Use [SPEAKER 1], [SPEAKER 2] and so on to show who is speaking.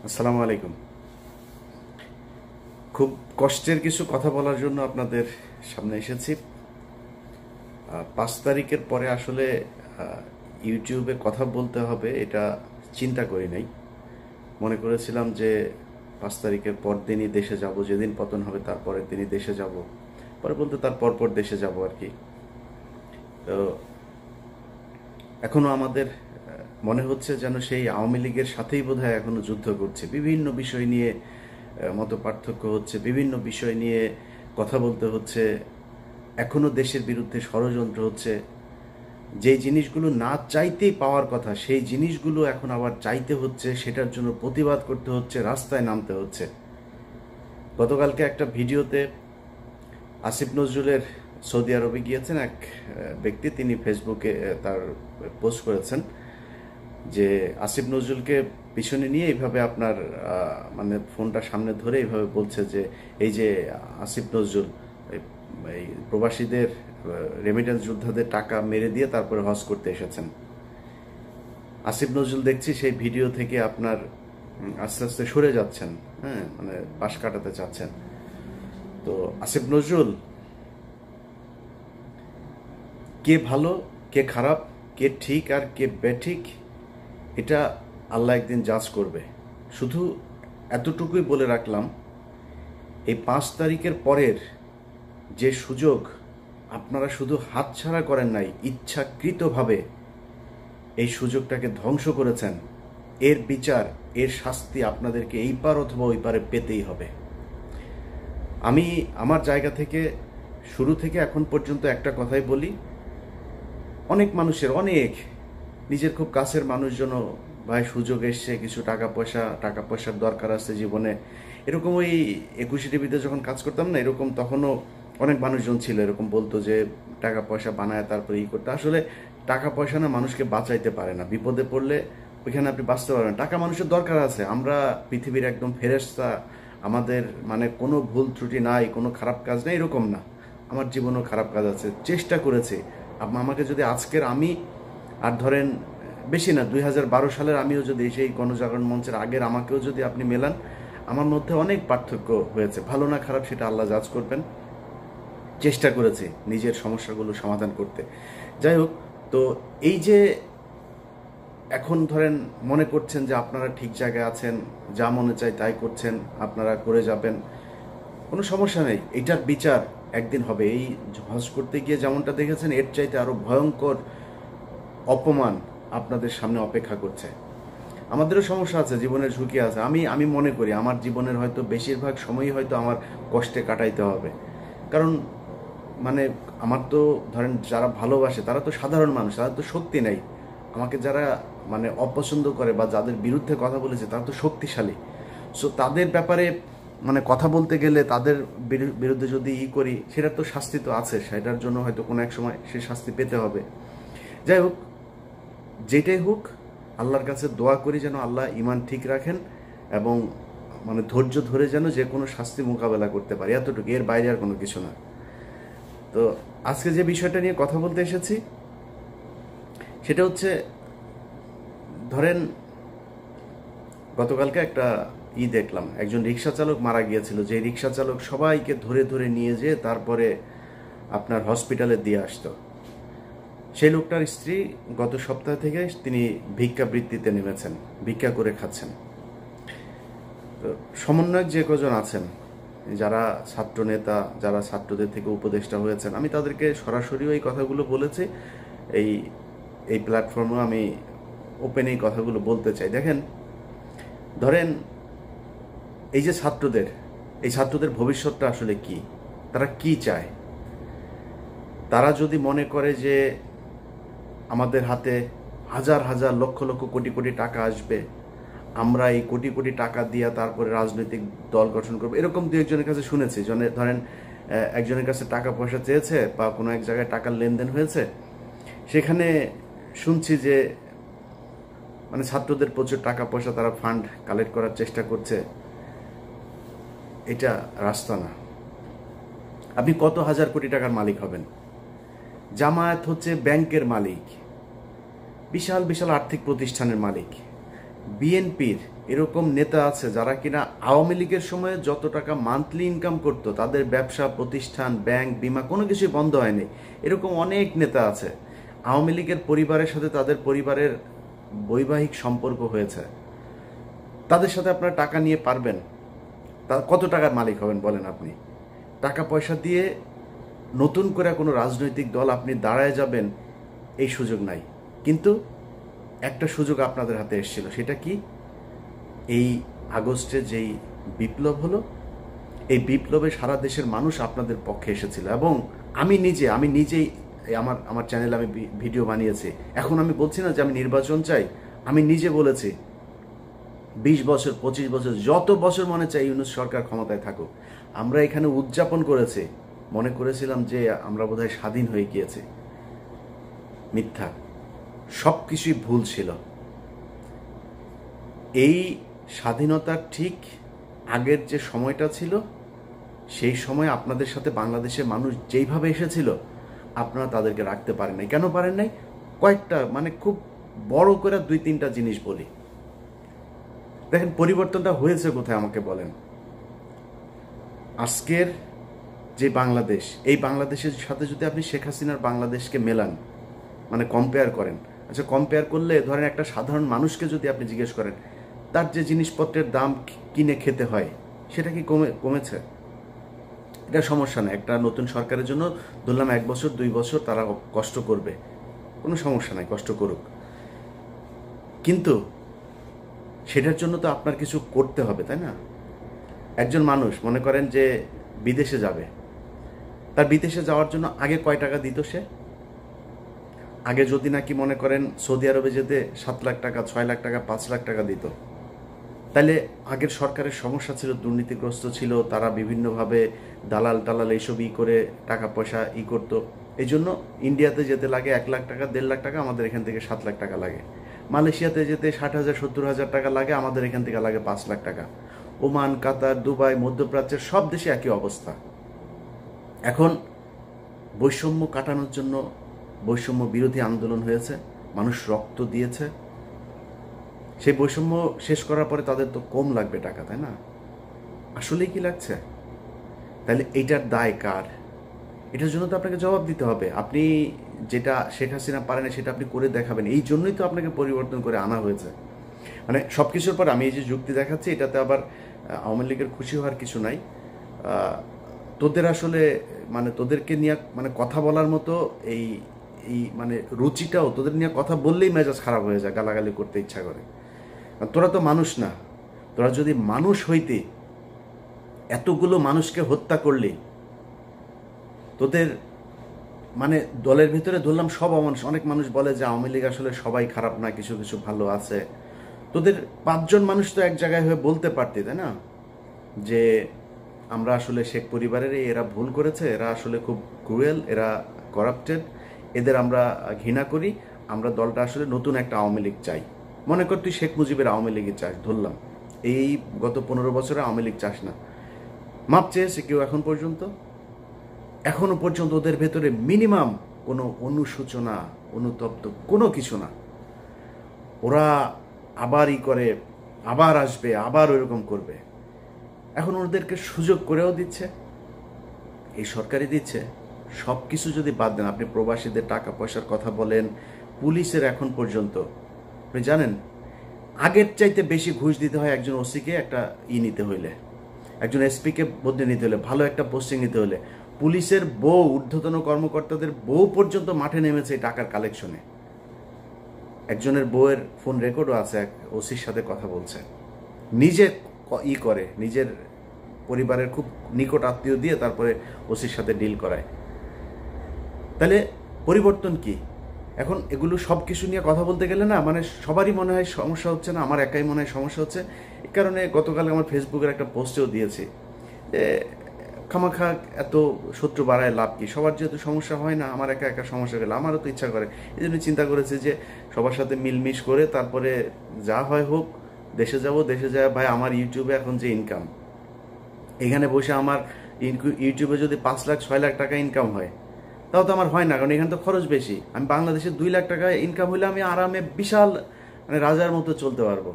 [SPEAKER 1] আসসালামু আলাইকুম। খুব কষ্টের কিছু কথা বলার জন্য আপনাদের সামনে এসেছি। 5 তারিখের পরে আসলে ইউটিউবে কথা বলতে হবে এটা চিন্তা করি নাই। মনে করেছিলাম যে 5 তারিখের পর দিনই দেশে যাব, যেদিন পতন হবে তার পরের দিনই দেশে যাব, পরে বলতে তার পরপর দেশে যাব আর কি। তো এখনো আমাদের মনে হচ্ছে যেন সেই আওয়ামী লীগের সাথেই বোধহয় এখনো যুদ্ধ করছে। বিভিন্ন বিষয় নিয়ে মত পার্থক্য হচ্ছে, বিভিন্ন বিষয় নিয়ে কথা বলতে হচ্ছে, এখনো দেশের বিরুদ্ধে ষড়যন্ত্র হচ্ছে। যেই জিনিসগুলো না চাইতেই পাওয়ার কথা সেই জিনিসগুলো এখন আবার চাইতে হচ্ছে, সেটার জন্য প্রতিবাদ করতে হচ্ছে, রাস্তায় নামতে হচ্ছে। গতকালকে একটা ভিডিওতে আসিফ নজরুলের সৌদি আরবে গিয়েছেন এক ব্যক্তি, তিনি ফেসবুকে তার পোস্ট করেছেন যে আসিফ নজরুলকে পিছনে নিয়ে এইভাবে আপনার মানে ফোনটা সামনে ধরে এইভাবে বলছে যে এই যে আসিফ নজরুল এই প্রবাসীদের রেমিটেন্স যোদ্ধাদের টাকা মেরে দিয়ে তারপরে হজ করতে এসেছেন। আসিফ নজরুল দেখছি সেই ভিডিও থেকে আপনার আস্তে আস্তে সরে যাচ্ছেন, হ্যাঁ, মানে পাশ কাটাতে চাচ্ছেন। তো আসিফ নজরুল, কে ভালো কে খারাপ, কে ঠিক আর কে বেঠিক, এটা আল্লাহ একদিন জাজ করবে। শুধু এতটুকুই বলে রাখলাম, এই 5 তারিখের পরের যে সুযোগ আপনারা শুধু হাতছাড়া করেন নাই, ইচ্ছাকৃতভাবে এই সুযোগটাকে ধ্বংস করেছেন, এর বিচার, এর শাস্তি আপনাদেরকে এই পার অথবা ওই পারে পেতেই হবে। আমি আমার জায়গা থেকে শুরু থেকে এখন পর্যন্ত একটা কথাই বলি, অনেক মানুষের, অনেক নিজের খুব কাছের মানুষজনও ভাই সুযোগ এসছে, কিছু টাকা পয়সার দরকার আছে জীবনে, এরকম ওই 21 টিভিতে যখন কাজ করতাম না, এরকম তখনও অনেক মানুষজন ছিল এরকম বলতো যে টাকা পয়সা বানায় তারপরে করতে। আসলে টাকা পয়সা না মানুষকে বাঁচাইতে পারে না, বিপদে পড়লে ওইখানে আপনি বাঁচতে পারবেন। টাকা মানুষের দরকার আছে, আমরা পৃথিবীর একদম ফেরেশতা, আমাদের মানে কোনো ভুল ত্রুটি নাই, কোনো খারাপ কাজ নেই, এরকম না। আমার জীবনেও খারাপ কাজ আছে, চেষ্টা করেছি। আমাকে যদি আজকের আমি আর ধরেন বেশি না 2012 সালের আমিও যদি সেই গণজাগরণ মঞ্চের আগের আমাকেও যদি আপনি মেলান, আমার মধ্যে অনেক পার্থক্য হয়েছে। ভালো না খারাপ সেটা আল্লাহ জাজ করবেন। চেষ্টা করেছি নিজের সমস্যাগুলো সমাধান করতে। যাই হোক, তো এই যে এখন ধরেন মনে করছেন যে আপনারা ঠিক জায়গায় আছেন, যা মনে চায় তাই করছেন, আপনারা করে যাবেন, কোনো সমস্যা নেই। এটার বিচার একদিন হবে। এই হজ করতে গিয়ে যেমনটা দেখেছেন, এর চাইতে আরো ভয়ঙ্কর অপমান আপনাদের সামনে অপেক্ষা করছে। আমাদেরও সমস্যা আছে, জীবনের ঝুঁকি আছে। আমি মনে করি আমার জীবনের হয়তো বেশিরভাগ সময়ই হয়তো আমার কষ্টে কাটাইতে হবে। কারণ মানে আমার তো ধরেন যারা ভালোবাসে তারা তো সাধারণ মানুষ, তাদের তো শক্তি নেই। আমাকে যারা মানে অপছন্দ করে বা যাদের বিরুদ্ধে কথা বলেছে তারা তো শক্তিশালী। সো তাদের ব্যাপারে মানে কথা বলতে গেলে, তাদের বিরুদ্ধে যদি করি, সেটার তো শাস্তি তো আছে, সেটার জন্য হয়তো কোনো এক সময় সে শাস্তি পেতে হবে। যাই হোক, যেটাই হোক, আল্লাহর কাছে দোয়া করি যেন আল্লাহ ইমান ঠিক রাখেন এবং মানে ধৈর্য ধরে যেন যে কোনো শাস্তি মোকাবেলা করতে পারি, এতটুকু, এর বাইরে আর কোনো কিছু না। তো আজকে যে বিষয়টা নিয়ে কথা বলতে এসেছি সেটা হচ্ছে, ধরেন গতকালকে একটা দেখলাম, একজন রিক্সা চালক মারা গিয়েছিল। যে রিক্সা চালক সবাইকে ধরে ধরে নিয়ে যেয়ে তারপরে আপনার হসপিটালে দিয়ে আসতো। সেই লোকটার স্ত্রী গত সপ্তাহ থেকে তিনি ভিক্ষাবৃত্তিতে নেমেছেন, ভিক্ষা করে খাচ্ছেন। তো সমন্বয়ক যে কজন আছেন, যারা ছাত্র নেতা, যারা ছাত্রদের থেকে উপদেষ্টা হয়েছেন, আমি তাদেরকে সরাসরিও এই কথাগুলো বলেছি। এই এই প্ল্যাটফর্মেও আমি ওপেন এই কথাগুলো বলতে চাই। দেখেন, ধরেন এই যে এই ছাত্রদের ভবিষ্যৎটা আসলে কি, তারা কি চায়? তারা যদি মনে করে যে আমাদের হাতে হাজার হাজার লক্ষ লক্ষ কোটি কোটি টাকা আসবে, আমরা এই কোটি কোটি টাকা দিয়ে তারপরে রাজনৈতিক দল গঠন করবো, এরকম দু একজনের কাছে শুনেছি। ধরেন একজনের কাছে টাকা পয়সা চেয়েছে বা কোনো এক জায়গায় টাকার লেনদেন হয়েছে, সেখানে শুনছি যে মানে ছাত্রদের প্রচুর টাকা পয়সা তারা ফান্ড কালেক্ট করার চেষ্টা করছে। এটা রাস্তা না। আপনি কত হাজার কোটি টাকার মালিক হবেন? জামায়াত হচ্ছে ব্যাংকের মালিক, বিশাল বিশাল আর্থিক প্রতিষ্ঠানের মালিক। বিএনপির এরকম নেতা আছে যারা কিনা আওয়ামী লীগের সময় যত টাকা মান্থলি ইনকাম করতো, তাদের ব্যবসা প্রতিষ্ঠান, ব্যাংক, বিমা কোনো কিছুই বন্ধ হয়নি। এরকম অনেক নেতা আছে। আওয়ামী লীগের পরিবারের সাথে তাদের পরিবারের বৈবাহিক সম্পর্ক হয়েছে। তাদের সাথে আপনারা টাকা নিয়ে পারবেন? তা কত টাকার মালিক হবেন বলেন আপনি? টাকা পয়সা দিয়ে নতুন করে কোনো রাজনৈতিক দল আপনি দাঁড়ায় যাবেন, এই সুযোগ নাই। কিন্তু একটা সুযোগ আপনাদের হাতে এসেছিল, সেটা কি? এই আগস্টে যেই বিপ্লব হলো, এই বিপ্লবে সারা দেশের মানুষ আপনাদের পক্ষে এসেছিল। এবং আমি নিজেই আমার চ্যানেলে আমি ভিডিও বানিয়েছি। এখন আমি বলছি না যে আমি নির্বাচন চাই, আমি নিজে বলেছি 20 বছর 25 বছর যত বছর মনে চাই ইউনূস সরকার ক্ষমতায় থাকুক। আমরা এখানে উদযাপন করেছি, মনে করেছিলাম যে আমরা বোধহয় স্বাধীন হয়ে গিয়েছি। মিথ্যা, সব কিছুই ভুল ছিল। এই স্বাধীনতার ঠিক আগের যে সময়টা ছিল, সেই সময় আপনাদের সাথে বাংলাদেশের মানুষ যেইভাবে এসেছিল, আপনারা তাদেরকে রাখতে পারেন নাই। কেন পারেন নাই? কয়েকটা, মানে খুব বড় করে 2-3টা জিনিস বলি। দেখেন পরিবর্তনটা হয়েছে কোথায় আমাকে বলেন। আজকের যে বাংলাদেশ, এই বাংলাদেশের সাথে যদি আপনি শেখ হাসিনার বাংলাদেশকে মেলান, মানে কম্পেয়ার করেন, আচ্ছা কম্পেয়ার করলে ধরেন একটা সাধারণ মানুষকে যদি আপনি জিজ্ঞেস করেন তার যে জিনিসপত্রের দাম কিনে খেতে হয়, সেটা কি কমেছে? এটা সমস্যা না। একটা নতুন সরকারের জন্য ধরলাম 1 বছর 2 বছর তারা কষ্ট করবে, কোনো সমস্যা নাই, কষ্ট করুক। কিন্তু সেটার জন্য তো আপনার কিছু করতে হবে, তাই না? একজন মানুষ মনে করেন যে বিদেশে যাবে, তার বিদেশে যাওয়ার জন্য আগে কয় টাকা দিত সে? আগে যদি নাকি মনে করেন সৌদি আরবে যেতে 7 লাখ টাকা, 6 লাখ টাকা, 5 লাখ টাকা দিত, তাহলে আগের সরকারের সমস্যা ছিল, দুর্নীতিগ্রস্ত ছিল, তারা বিভিন্নভাবে দালাল এইসব করে টাকা পয়সা করতো। এই জন্য ইন্ডিয়াতে যেতে লাগে 1 লাখ টাকা, 1.5 লাখ টাকা, আমাদের এখান থেকে 7 লাখ টাকা লাগে। মালয়েশিয়াতে যেতে 60,000 70,000 টাকা লাগে, আমাদের এখান থেকে লাগে 5 লাখ টাকা। ওমান, কাতার, দুবাই, মধ্যপ্রাচ্যের সব দেশে একই অবস্থা। এখন বৈষম্য কাটানোর জন্য বৈষম্য বিরোধী আন্দোলন হয়েছে, মানুষ রক্ত দিয়েছে। সেই বৈষম্য শেষ করার পরে তাদের তো কম লাগবে টাকা, তাই না? আসলেই কি লাগছে? তাহলে এইটার দায় কার? এটার জন্য তো আপনাকে জবাব দিতে হবে। আপনি যেটা শেখ হাসিনা পারে না সেটা আপনি করে দেখাবেন। এই জন্যই তো আপনাকে পরিবর্তন করে আনা হয়েছে। মানে সব কিছুর পর আমি এই যে যুক্তি দেখাচ্ছি, এটাতে আবার আওয়ামী লীগের খুশি হওয়ার কিছু নাই। তোদের আসলে মানে তোদেরকে নিয়ে মানে কথা বলার মতো এই মানে রুচিটাও, তোদের নিয়ে কথা বললেই মেজাজ খারাপ হয়ে যায়, গালাগালি করতে ইচ্ছা করে। তোরা তো মানুষ না। তোরা যদি মানুষ হইতে এতগুলো মানুষকে হত্যা করলি, তোদের মানে দলের ভিতরে ধরলাম সব অমানুষ। অনেক মানুষ বলে যে আওয়ামী লীগ আসলে সবাই খারাপ না, কিছু কিছু ভালো আছে। তোদের 5 জন মানুষ তো এক জায়গায় হয়ে বলতে পারতি, তাই না, যে আমরা আসলে শেখ পরিবারের এরা ভুল করেছে, এরা আসলে খুব ক্রুয়েল, এরা করাপ্টেড, এদের আমরা ঘৃণা করি, আমরা দলটা আসলে নতুন একটা আওয়ামী লীগ চাই। মনে কর তুই শেখ মুজিবের আওয়ামী লীগের চাস, ধরলাম এই গত 15 বছরে আওয়ামী লীগ চাস না, মাপ চেয়েছে কেউ এখনো পর্যন্ত ওদের ভেতরে মিনিমাম কোনো অনুশোচনা, অনুতপ্ত কোনো কিছু না। ওরা আবার করে, আবার আসবে, আবার ওইরকম করবে। এখন ওদেরকে সুযোগ করেও দিচ্ছে, এই সরকারই দিচ্ছে। সব কিছু যদি বাদ দেন, আপনি প্রবাসীদের টাকা পয়সার কথা বলেন, পুলিশের এখন পর্যন্ত আপনি জানেন আগের চাইতে বেশি ঘুষ দিতে হয় একজন ওসিকে একটা নিতে হইলে, একজন এসপিকে বদলে নিতে হলে, ভালো একটা পোস্টিং নিতে হলে। পুলিশের বউ, ঊর্ধ্বতন কর্মকর্তাদের বউ পর্যন্ত মাঠে নেমেছে এই টাকার কালেকশনে। একজনের বউয়ের ফোন রেকর্ডও আছে, এক ওসির সাথে কথা বলছে, নিজে করে, নিজের পরিবারের খুব নিকট আত্মীয় দিয়ে তারপরে ওসির সাথে ডিল করায়। তাহলে পরিবর্তন কি? এখন এগুলো সব কিছু নিয়ে কথা বলতে গেলে না, মানে সবারই মনে হয় সমস্যা হচ্ছে না, আমার একাই মনে হয় সমস্যা হচ্ছে। এই কারণে গতকাল আমার ফেসবুকের একটা পোস্টেও দিয়েছি যে খামাখা এত শত্রু বাড়ায় লাভ কি? সবার যেহেতু সমস্যা হয় না, আমার একা একা সমস্যা গেলে আমারও তো ইচ্ছা করে। এই জন্য চিন্তা করেছি যে সবার সাথে মিলমিশ করে তারপরে যা হয় হোক, দেশে যাব, দেশে যায় ভাই আমার ইউটিউবে এখন যে ইনকাম, এখানে বসে আমার ইউটিউবে যদি 5 লাখ 6 লাখ টাকা ইনকাম হয়, তাও তো আমার হয় না, কারণ এখানে তো খরচ বেশি। আমি বাংলাদেশে 2 লাখ টাকা ইনকাম হলে আমি আরামে বিশাল মানে রাজার মতো চলতে পারবো।